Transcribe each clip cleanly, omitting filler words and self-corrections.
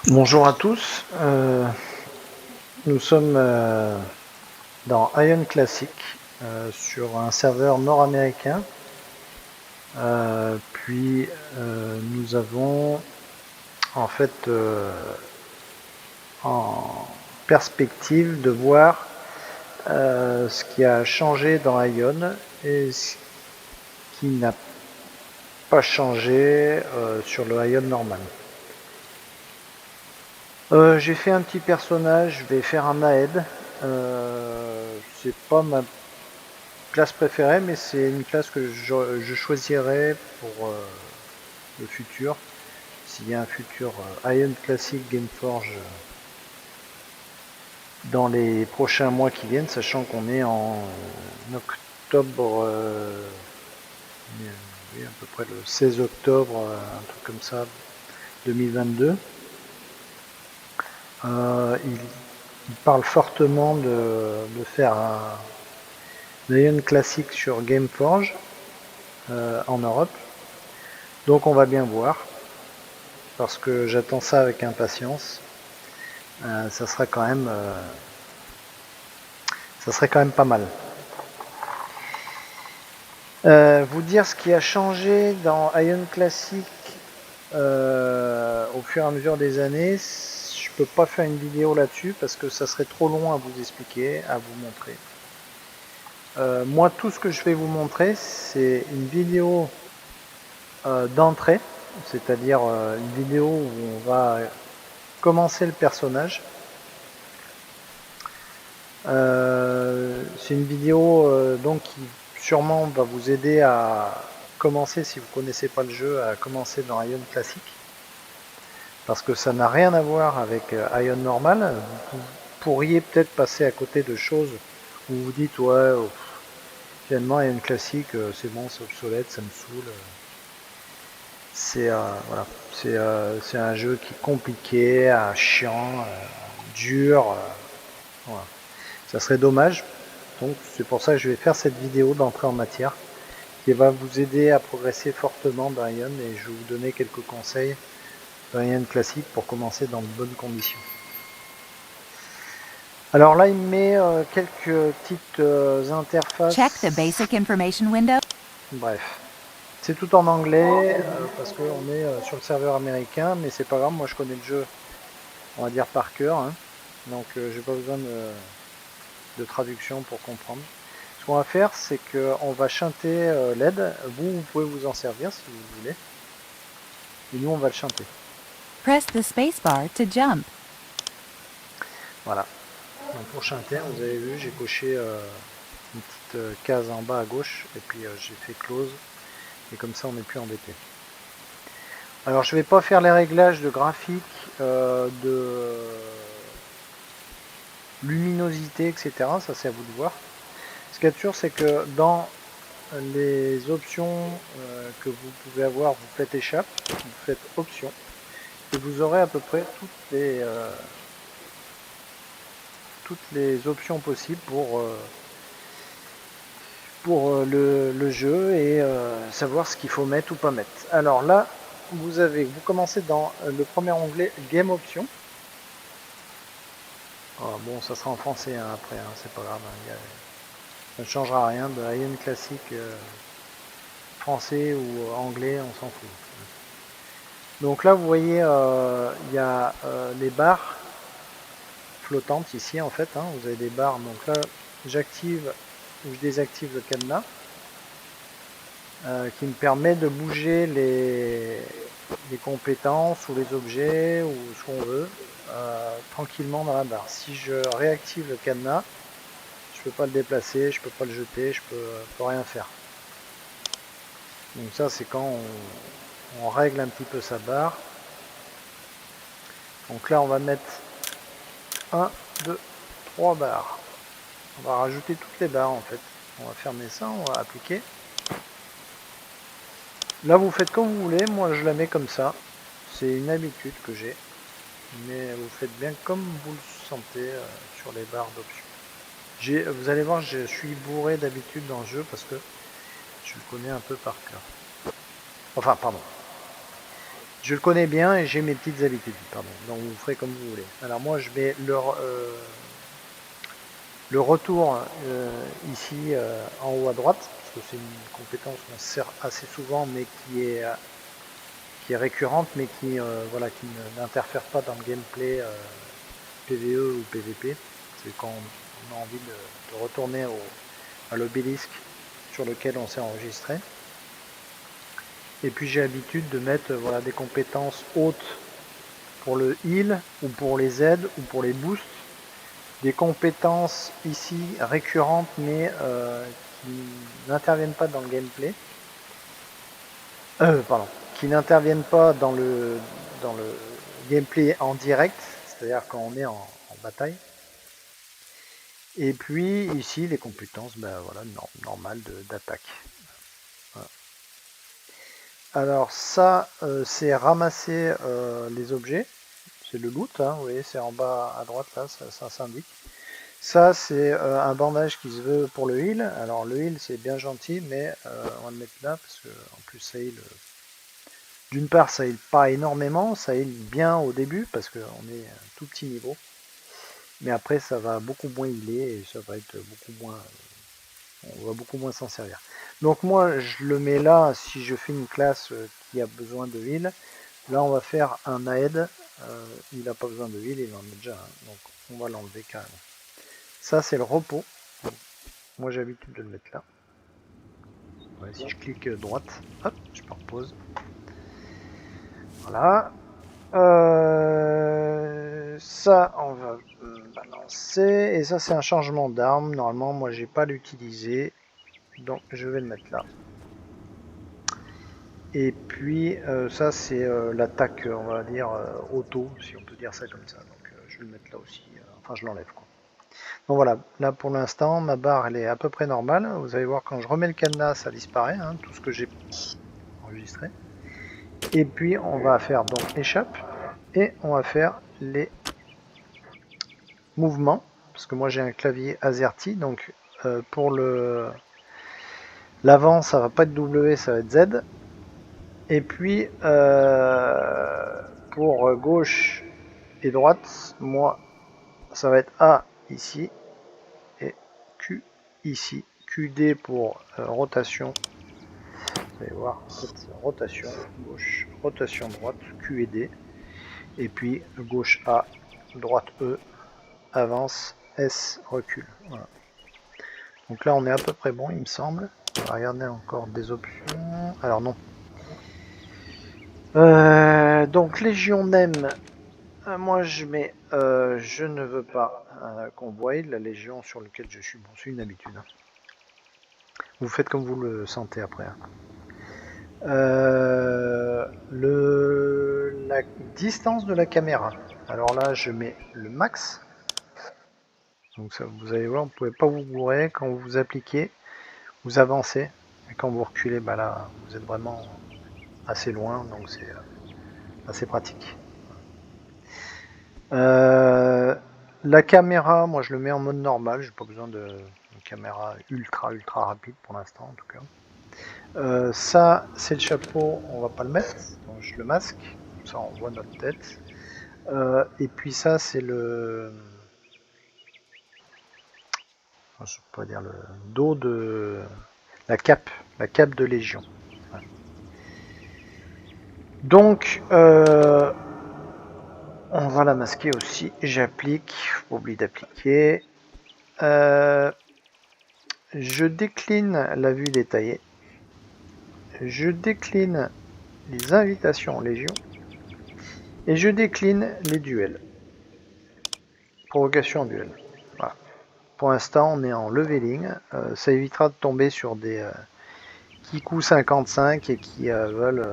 Bonjour à tous, nous sommes dans Ion Classic sur un serveur nord-américain. Nous avons en fait en perspective de voir ce qui a changé dans Ion et ce qui n'a pas changé sur le Ion normal. J'ai fait un petit personnage, je vais faire un Aed. C'est pas ma classe préférée, mais c'est une classe que je choisirais pour le futur. S'il y a un futur Ion Classic Gameforge dans les prochains mois qui viennent, sachant qu'on est en octobre, oui, à peu près le 16 octobre, un truc comme ça, 2022. Il parle fortement de faire un Ion Classic sur Gameforge en Europe. Donc on va bien voir, parce que j'attends ça avec impatience. Ça serait quand même pas mal. Vous dire ce qui a changé dans Ion Classic au fur et à mesure des années, je peux pas faire une vidéo là-dessus parce que ça serait trop long à vous expliquer, à vous montrer. Moi, tout ce que je vais vous montrer, c'est une vidéo d'entrée, c'est-à-dire une vidéo où on va commencer le personnage. C'est une vidéo donc qui sûrement va vous aider à commencer, si vous ne connaissez pas le jeu, à commencer dans Ion Classic, parce que ça n'a rien à voir avec Ion normal. Vous pourriez peut-être passer à côté de choses où vous dites ouais, finalement Ion Classic c'est bon, c'est obsolète, ça me saoule. C'est voilà, c'est un jeu qui est compliqué, chiant, dur. Voilà. Ça serait dommage. Donc c'est pour ça que je vais faire cette vidéo d'entrée en matière qui va vous aider à progresser fortement dans Ion, et je vais vous donner quelques conseils dans Ion classique pour commencer dans de bonnes conditions. Alors là, il me met quelques petites interfaces. Check the basic information window. Bref, c'est tout en anglais parce qu'on est sur le serveur américain, mais c'est pas grave, moi je connais le jeu, on va dire par cœur, hein. Donc j'ai pas besoin de traduction pour comprendre. Ce qu'on va faire, c'est qu'on va chanter l'aide. Vous pouvez vous en servir si vous voulez. Et nous, on va le chanter. Press the spacebar to jump. Voilà. Donc pour chanter, vous avez vu, j'ai coché une petite case en bas à gauche, et puis j'ai fait close, et comme ça on n'est plus embêté. Alors je ne vais pas faire les réglages de graphique, de luminosité, etc. Ça c'est à vous de voir. Ce qu'il y a de sûr, c'est que dans les options que vous pouvez avoir, vous faites échappe, vous faites options, et vous aurez à peu près toutes les options possibles pour le jeu, et savoir ce qu'il faut mettre ou pas mettre. Alors là, vous commencez dans le premier onglet Game Options. Oh, bon, ça sera en français hein, après, hein, c'est pas grave, hein, ça ne changera rien de Ion classique français ou anglais, on s'en fout. Donc là, vous voyez, il y a les barres flottantes ici en fait, hein, vous avez des barres. Donc là, j'active ou je désactive le cadenas qui me permet de bouger les compétences ou les objets ou ce qu'on veut tranquillement dans la barre. Si je réactive le cadenas, je peux pas le déplacer, je peux pas le jeter, je peux rien faire. Donc ça c'est quand on règle un petit peu sa barre. Donc là on va mettre 1, 2, 3 barres. On va rajouter toutes les barres en fait. On va fermer ça, on va appliquer. Là vous faites comme vous voulez, moi je la mets comme ça. C'est une habitude que j'ai. Mais vous faites bien comme vous le sentez sur les barres d'options. Vous allez voir, je suis bourré d'habitude dans le jeu parce que je le connais un peu par cœur. Enfin, pardon. Je le connais bien et j'ai mes petites habitudes, pardon. Donc vous ferez comme vous voulez. Alors moi je mets le retour ici en haut à droite, parce que c'est une compétence qu'on sert assez souvent, mais qui est récurrente, mais voilà, qui n'interfère pas dans le gameplay PvE ou PvP. C'est quand on a envie de retourner à l'obélisque sur lequel on s'est enregistré. Et puis j'ai l'habitude de mettre voilà, des compétences hautes pour le heal, ou pour les aides, ou pour les boosts. Des compétences ici récurrentes, mais qui n'interviennent pas dans le gameplay. Pardon. Qui n'interviennent pas dans le gameplay en direct, c'est-à-dire quand on est en bataille. Et puis ici les compétences voilà, normales d'attaque. Voilà. Alors ça c'est ramasser les objets, c'est le loot, hein, vous voyez c'est en bas à droite là, ça s'indique. Ça c'est un bandage qui se veut pour le heal. Alors le heal c'est bien gentil, mais on va le mettre là parce que en plus ça heal. D'une part ça heal pas énormément, ça heal bien au début parce qu'on est à tout petit niveau. Mais après ça va beaucoup moins healer et ça va être beaucoup moins. On va beaucoup moins s'en servir. Donc moi je le mets là si je fais une classe qui a besoin de heal. Là on va faire un aide. Il n'a pas besoin de heal, il en a déjà un. Donc on va l'enlever carrément. Ça c'est le repos. Moi j'ai l'habitude de le mettre là. Ouais, si je clique droite, hop, je me repose. Voilà. Ça on va balancer. Et ça c'est un changement d'arme. Normalement moi j'ai pas l'utiliser. Donc je vais le mettre là. Et puis ça c'est l'attaque, on va dire auto, si on peut dire ça comme ça. Donc je vais le mettre là aussi. Enfin je l'enlève quoi. Donc voilà, là pour l'instant ma barre elle est à peu près normale. Vous allez voir quand je remets le cadenas ça disparaît, hein, tout ce que j'ai enregistré. Et puis on va faire donc échappe et on va faire les mouvements. Parce que moi j'ai un clavier AZERTY, donc pour l'avant ça va pas être W, ça va être Z. Et puis pour gauche et droite, moi ça va être A ici et Q ici. QD pour rotation. Vous allez voir, rotation gauche, rotation droite, Q et D. Et puis gauche A, droite E, avance, S, recule. Voilà. Donc là on est à peu près bon il me semble. On va regarder encore des options. Alors non. Donc Légion NEM. Moi je mets je ne veux pas convoy, la Légion sur laquelle je suis. Bon c'est une habitude. Hein. Vous faites comme vous le sentez après. Hein. La distance de la caméra. Alors là je mets le max. Donc ça, vous allez voir, vous ne pouvez pas vous gourer. Quand vous appliquez, vous avancez. Et quand vous reculez, bah là, vous êtes vraiment assez loin, donc c'est assez pratique. La caméra, moi je le mets en mode normal. J'ai pas besoin de caméra ultra rapide pour l'instant en tout cas. Ça, c'est le chapeau, on va pas le mettre. Donc je le masque, comme ça on voit notre tête. Et puis ça, c'est le... Je peux pas dire le dos de... la cape de Légion. Ouais. Donc, on va la masquer aussi. J'applique, oublie d'appliquer. Je décline la vue détaillée. Je décline les invitations Légion. Et je décline les duels. Provocation en duel. Voilà. Pour l'instant, on est en leveling. Ça évitera de tomber sur des Kikou 55 et qui veulent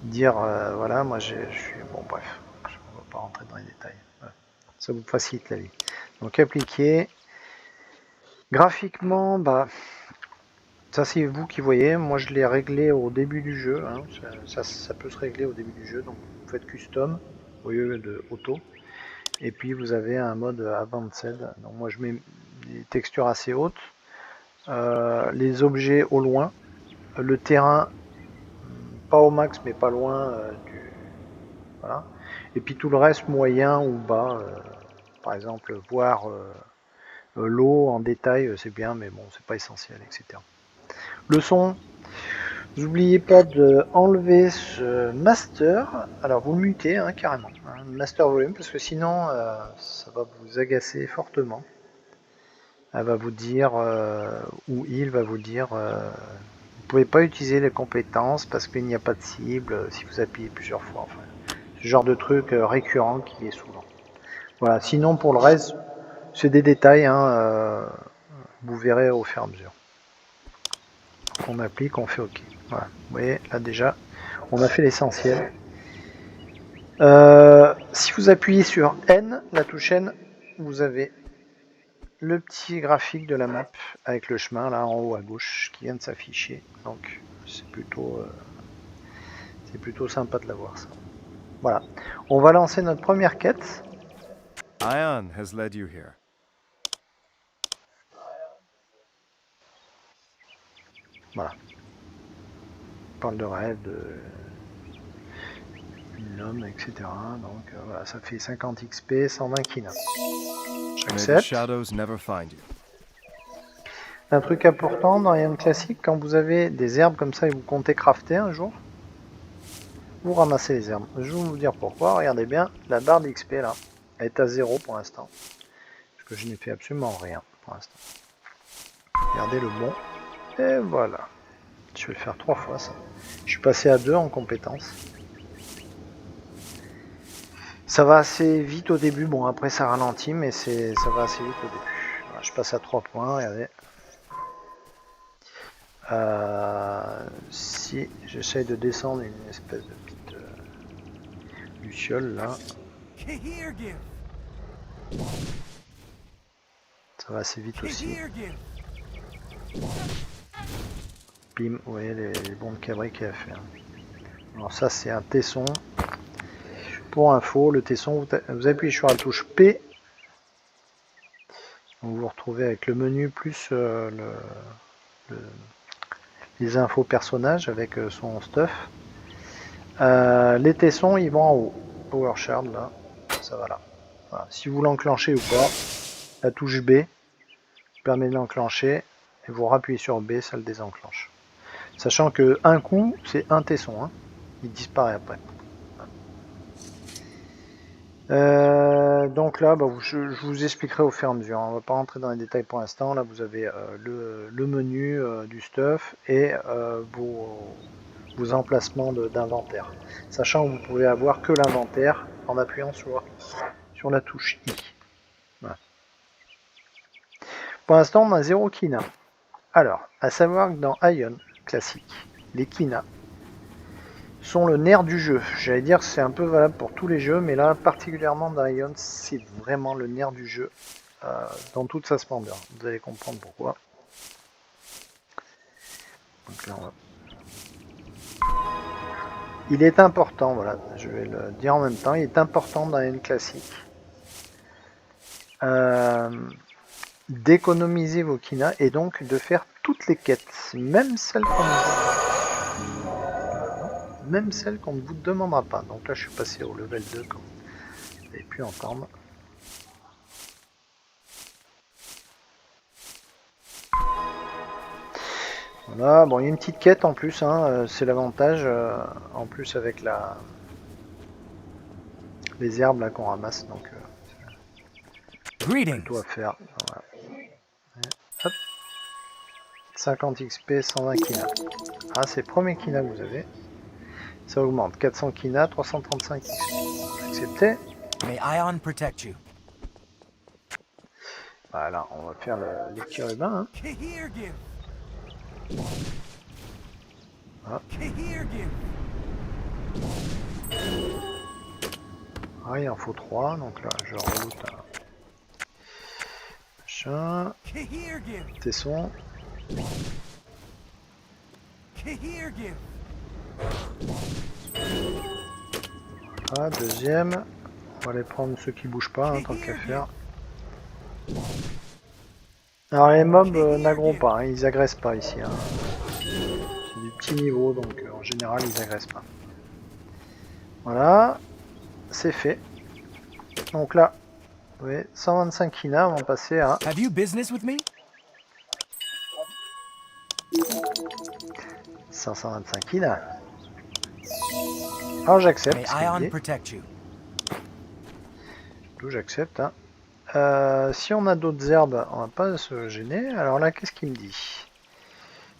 dire voilà, moi je suis. Bon, bref, je ne vais pas rentrer dans les détails. Voilà. Ça vous facilite la vie. Donc, appliquer. Graphiquement, bah, ça c'est vous qui voyez. Moi, je l'ai réglé au début du jeu. Hein. Ça peut se régler au début du jeu. Donc, vous faites custom au lieu de auto. Et puis vous avez un mode Advanced. Donc moi je mets des textures assez hautes, les objets au loin, le terrain pas au max, mais pas loin du... Voilà. Et puis tout le reste, moyen ou bas. Par exemple, voir l'eau en détail, c'est bien, mais bon, c'est pas essentiel, etc. Le son, n'oubliez pas de enlever ce master. Alors vous le mutez hein, carrément, hein, master volume, parce que sinon ça va vous agacer fortement. Elle va vous dire, ou il va vous dire, vous pouvez pas utiliser les compétences parce qu'il n'y a pas de cible si vous appuyez plusieurs fois. Enfin, ce genre de truc récurrent qui est saoulant. Voilà. Sinon pour le reste, c'est des détails. Hein, vous verrez au fur et à mesure qu'on applique, on fait OK. Voilà. Vous voyez, là déjà, on a fait l'essentiel. Si vous appuyez sur N, la touche N, vous avez le petit graphique de la map avec le chemin là en haut à gauche qui vient de s'afficher. Donc c'est plutôt sympa de l'avoir ça. Voilà. On va lancer notre première quête. Ion has led you here. Voilà. On parle de rêve, de l'homme, etc. Donc voilà, ça fait 50 XP, 120 kina. May the J'accepte. shadows never find you. Un truc important dans Ion classique, quand vous avez des herbes comme ça et vous comptez crafter un jour, vous ramassez les herbes. Je vais vous dire pourquoi. Regardez bien, la barre d'XP là, elle est à 0 pour l'instant. Parce que je n'ai fait absolument rien pour l'instant. Regardez le bon. Et voilà. Je vais le faire 3 fois ça. Je suis passé à 2 en compétences. Ça va assez vite au début. Bon, après ça ralentit, mais ça va assez vite au début. Voilà, je passe à 3 points. Regardez. Si j'essaye de descendre une espèce de petite luciole là, ça va assez vite aussi. Bim, vous voyez les bombes cabrées qu'il a fait. Alors ça c'est un tesson. Pour info, le tesson, vous appuyez sur la touche P. Vous vous retrouvez avec le menu plus les infos personnages avec son stuff. Les tessons ils vont en haut. Power Shard là, ça va là. Voilà. Si vous l'enclenchez ou pas, la touche B permet de l'enclencher et vous rappuyez sur B, ça le désenclenche. Sachant que un coup c'est un tesson, hein. Il disparaît après. Donc là, je vous expliquerai au fur et à mesure. On ne va pas rentrer dans les détails pour l'instant. Là, vous avez le menu du stuff et vos emplacements d'inventaire. Sachant que vous pouvez avoir que l'inventaire en appuyant sur la touche I. Voilà. Pour l'instant, on a 0 kina. Alors, à savoir que dans Ion classique, les kina sont le nerf du jeu. J'allais dire que c'est un peu valable pour tous les jeux, mais là, particulièrement dans Ion, c'est vraiment le nerf du jeu dans toute sa splendeur. Vous allez comprendre pourquoi. Donc là, il est important, voilà, je vais le dire en même temps, il est important dans Ion classique d'économiser vos kina et donc de faire toutes les quêtes, même celles qu'on ne vous demandera pas. Donc là je suis passé au level 2 comme vous avez pu entendre. Voilà, bon il y a une petite quête en plus, hein, c'est l'avantage, en plus avec les herbes là qu'on ramasse, donc plutôt à faire. Voilà. Hop. 50 XP, 120 kina. Ah, c'est le premier kina que vous avez. Ça augmente. 400 kina, 335 XP. Accepté. May Ion protect you. Voilà, on va faire les chérubins. Hein. Ah. Ah, il en faut 3, donc là je rajoute un machin. Tesson. Ah, deuxième. On va aller prendre ceux qui bougent pas, hein, tant qu'à faire. Alors les mobs n'aggront pas, hein, ils agressent pas ici. Hein. c'est du petit niveau, donc en général ils agressent pas. Voilà, c'est fait. Donc là, vous voyez, 125 INA vont passer à Have you business with me? 525 INA. Alors j'accepte. May ce qu'il me Ion dit. protect you. D'où j'accepte. Hein. Si on a d'autres herbes, on va pas se gêner. Alors là, qu'est-ce qu'il me dit?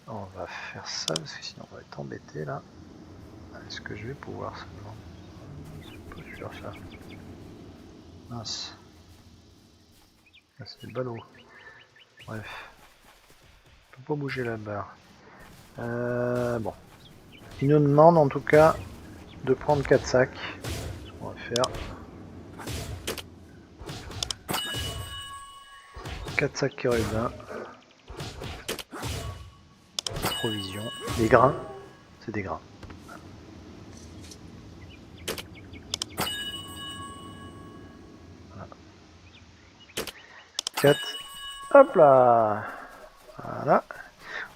On va faire ça parce que sinon on va être embêté là. Est-ce que je vais pouvoir seulement? Je suis pas sûr ça. Mince. Ah, c'est le ballot. Bref. On peut pas bouger la barre. Bon. Il nous demande en tout cas de prendre 4 sacs. On va faire 4 sacs kérubins. Provisions. Des grains. C'est des grains. 4. Hop là. Voilà.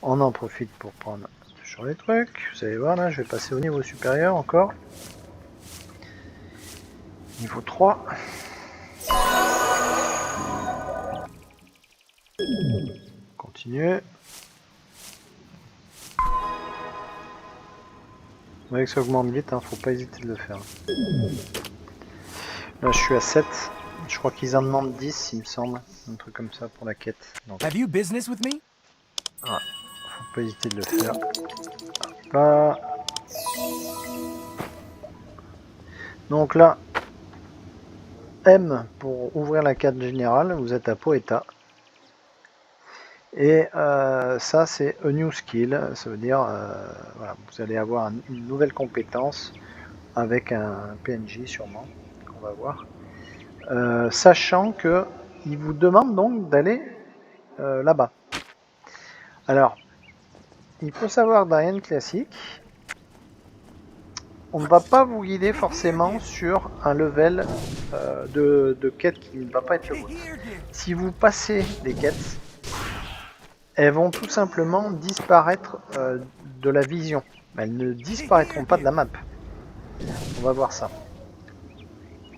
On en profite pour prendre toujours les trucs. Vous allez voir là, je vais passer au niveau supérieur encore. Niveau 3. Continue. Vous voyez que ça augmente vite, hein, faut pas hésiter de le faire. Là je suis à 7. Je crois qu'ils en demandent 10 il me semble. Un truc comme ça pour la quête. Donc, Have you business with me? faut pas hésiter de le faire. Hop là. Donc là, M pour ouvrir la carte générale, vous êtes à Poeta. Et ça c'est a new skill, ça veut dire voilà, vous allez avoir une nouvelle compétence avec un PNJ sûrement, qu'on va voir. Sachant que il vous demande donc d'aller là-bas. Alors, il faut savoir dans Ion classique, on ne va pas vous guider forcément sur un level de quête qui ne va pas être le vôtre. Si vous passez des quêtes, elles vont tout simplement disparaître de la vision. Mais elles ne disparaîtront pas de la map. On va voir ça.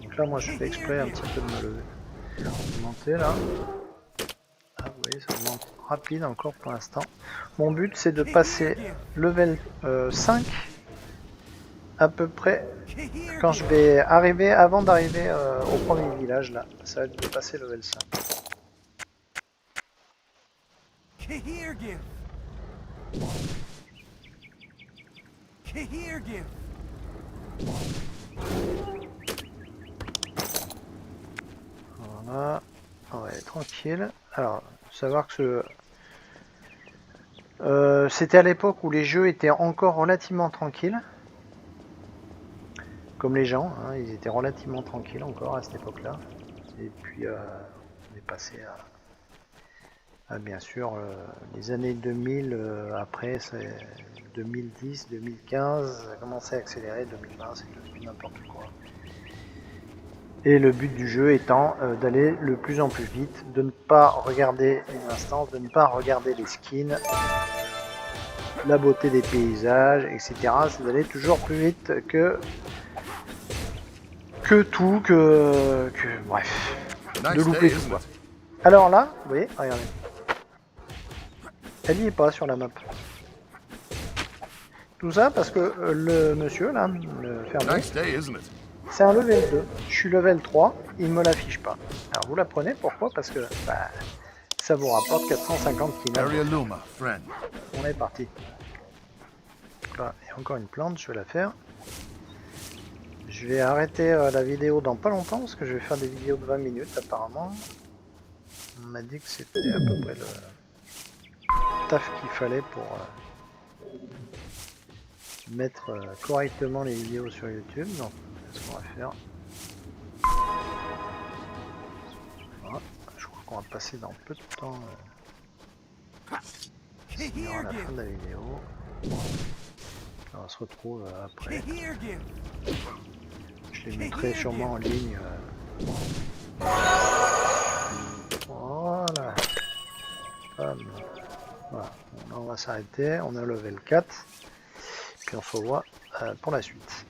Donc là, moi, je fais exprès un petit peu de me lever. Monter là. Ah, vous voyez, ça augmente rapide encore pour l'instant. Mon but, c'est de passer level 5 à peu près quand je vais arriver, avant d'arriver au premier village là. Ça va être de passer level 5. Voilà, on va être tranquille. Alors, faut savoir que c'était à l'époque où les jeux étaient encore relativement tranquilles. Comme les gens, hein, ils étaient relativement tranquilles encore à cette époque-là. Et puis, on est passé à bien sûr, les années 2000, après, c'est 2010, 2015, ça a commencé à accélérer, 2020, c'est devenu n'importe quoi. Et le but du jeu étant d'aller le plus en plus vite, de ne pas regarder une instance, de ne pas regarder les skins, la beauté des paysages, etc. C'est d'aller toujours plus vite que tout, bref, de louper tout quoi. Alors là, vous voyez, regardez. Elle n'y est pas sur la map. Tout ça parce que le monsieur là, le fermier, c'est un level 2. Je suis level 3, il me l'affiche pas. Alors vous la prenez, pourquoi? Parce que bah, ça vous rapporte 450 km. On est parti. Donc là, il y a encore une plante, je vais la faire. Je vais arrêter la vidéo dans pas longtemps parce que je vais faire des vidéos de 20 minutes apparemment. On m'a dit que c'était à peu près le taf qu'il fallait pour mettre correctement les vidéos sur YouTube. Donc c'est ce qu'on va faire. Voilà. Je crois qu'on va passer dans peu de temps sinon à la fin de la vidéo. On se retrouve après. Je les mettrai sûrement en ligne. Voilà. Voilà. On on va s'arrêter, on est au level 4, puis on se revoit pour la suite.